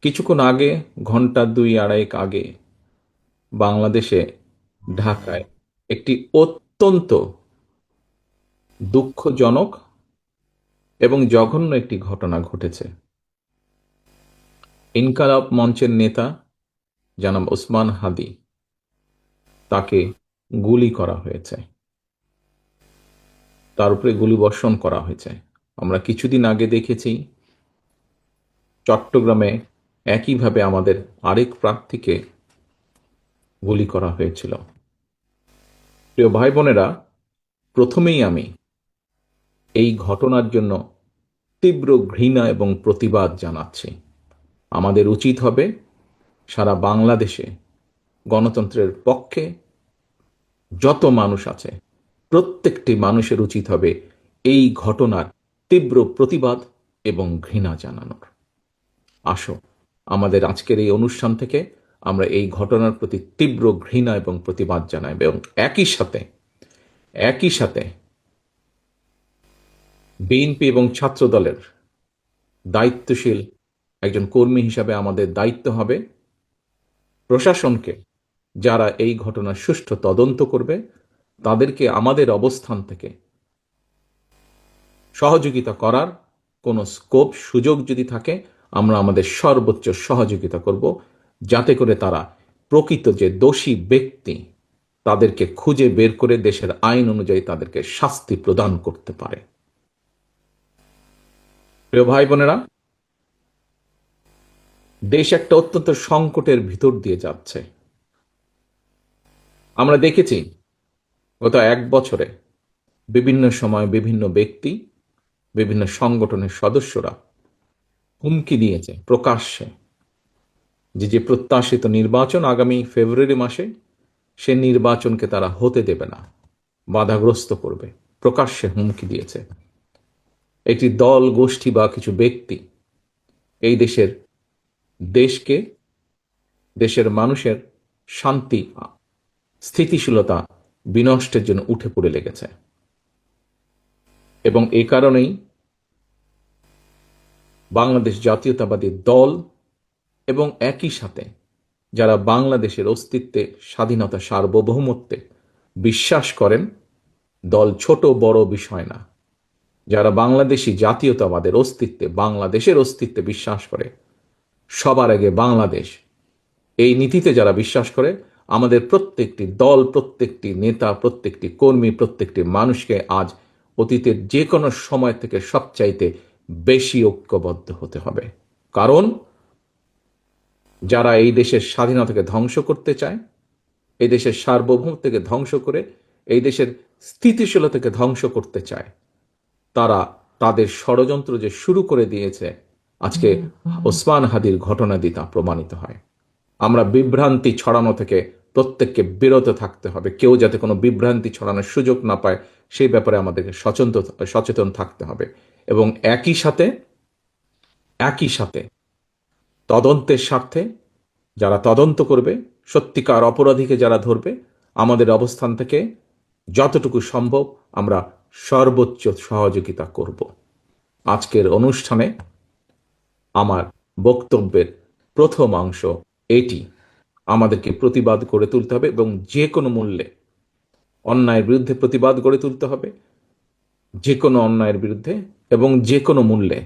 কিছুক্ষণ আগে, ঘন্টা দুই আড়াইক আগে, বাংলাদেশে ঢাকায় একটি অত্যন্ত দুঃখজনক এবং জঘন্য একটি ঘটনা ঘটেছে। ইনকালাব মঞ্চের নেতা জনাব ওসমান হাদি, তাকে গুলি করা হয়েছে, তার উপরে গুলিবর্ষণ করা হয়েছে। আমরা কিছুদিন আগে দেখেছি চট্টগ্রামে একইভাবে আমাদের আরেক প্রার্থীকে গুলি করা হয়েছিল। প্রিয় ভাই বোনেরা, প্রথমেই আমি এই ঘটনার জন্য তীব্র ঘৃণা এবং প্রতিবাদ জানাচ্ছি। আমাদের উচিত হবে সারা বাংলাদেশে গণতন্ত্রের পক্ষে যত মানুষ আছে প্রত্যেকটি মানুষের উচিত হবে এই ঘটনার তীব্র প্রতিবাদ এবং ঘৃণা জানানোর। আসো, আমাদের আজকের এই অনুষ্ঠান থেকে আমরা এই ঘটনার প্রতি তীব্র ঘৃণা এবং প্রতিবাদ জানাই এবং একই সাথে বিএনপি এবং ছাত্র দলের দায়িত্বশীল একজন কর্মী হিসাবে আমাদের দায়িত্ব হবে প্রশাসনকে, যারা এই ঘটনার সুষ্ঠু তদন্ত করবে, তাদেরকে আমাদের অবস্থান থেকে সহযোগিতা করার কোনো স্কোপ সুযোগ যদি থাকে, আমরা আমাদের সর্বোচ্চ সহযোগিতা করব, যাতে করে তারা প্রকৃত যে দোষী ব্যক্তি তাদেরকে খুঁজে বের করে দেশের আইন অনুযায়ী তাদেরকে শাস্তি প্রদান করতে পারে। প্রিয় ভাই বোনেরা, দেশ একটা অত্যন্ত সংকটের ভিতর দিয়ে যাচ্ছে। আমরা দেখেছি গত এক বছরে বিভিন্ন সময় বিভিন্ন ব্যক্তি, বিভিন্ন সংগঠনের সদস্যরা হুমকি দিয়েছে প্রকাশ্যে যে প্রত্যাশিত নির্বাচন আগামী ফেব্রুয়ারি মাসে, সে নির্বাচনকে তারা হতে দেবে না, বাধাগ্রস্ত করবে। প্রকাশ্যে হুমকি দিয়েছে। একটি দল, গোষ্ঠী বা কিছু ব্যক্তি এই দেশকে, দেশের মানুষের শান্তি, স্থিতিশীলতা বিনষ্টের জন্য উঠে পড়ে লেগেছে। এবং এই কারণেই বাংলাদেশ জাতীয়তাবাদী দল এবং একই সাথে যারা বাংলাদেশের অস্তিত্বে, স্বাধীনতা, সার্বভৌমত্বে বিশ্বাস করেন, দল ছোট বড় বিষয় না, যারা বাংলাদেশি জাতীয়তাবাদের অস্তিত্বে, বাংলাদেশের অস্তিত্বে বিশ্বাস করে, সবার আগে বাংলাদেশ, এই নীতিতে যারা বিশ্বাস করে, আমাদের প্রত্যেকটি দল, প্রত্যেকটি নেতা, প্রত্যেকটি কর্মী, প্রত্যেকটি মানুষকে আজ অতীতের যে কোনো সময় থেকে সবচাইতে বেশি ঐক্যবদ্ধ হতে হবে। কারণ যারা এই দেশের স্বাধীনতাকে ধ্বংস করতে চায়, এই দেশের সার্বভৌমত্বকে ধ্বংস করে এই দেশের স্থিতিশীলতাকে ধ্বংস করতে চায়, তারা তাদের ষড়যন্ত্র যে শুরু করে দিয়েছে, আজকে ওসমান হাদির ঘটনা দিয়ে তা প্রমাণিত হয়। আমরা বিভ্রান্তি ছড়ানো থেকে প্রত্যেককে বিরত থাকতে হবে। কেউ যাতে কোনো বিভ্রান্তি ছড়ানোর সুযোগ না পায়, সেই ব্যাপারে আমাদেরকে সচেতন থাকতে হবে। এবং একই সাথে তদন্তের স্বার্থে যারা তদন্ত করবে, সত্যিকার অপরাধীকে যারা ধরবে, আমাদের অবস্থান থেকে যতটুকু সম্ভব আমরা সর্বোচ্চ সহযোগিতা করব। আজকের অনুষ্ঠানে আমার বক্তব্যের প্রথম অংশ এটি। আমাদেরকে প্রতিবাদ গড়ে তুলতে হবে এবং যে কোনো মূল্যে অন্যায়ের বিরুদ্ধে প্রতিবাদ গড়ে তুলতে হবে, যে কোনো অন্যায়ের বিরুদ্ধে এবং যে কোনো মূল্যে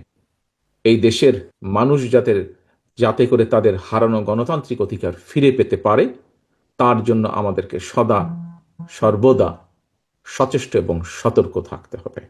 এই দেশের মানুষ যাতে করে তাদের হারানো গণতান্ত্রিক অধিকার ফিরে পেতে পারে, তার জন্য আমাদেরকে সদা সর্বদা সচেষ্ট এবং সতর্ক থাকতে হবে।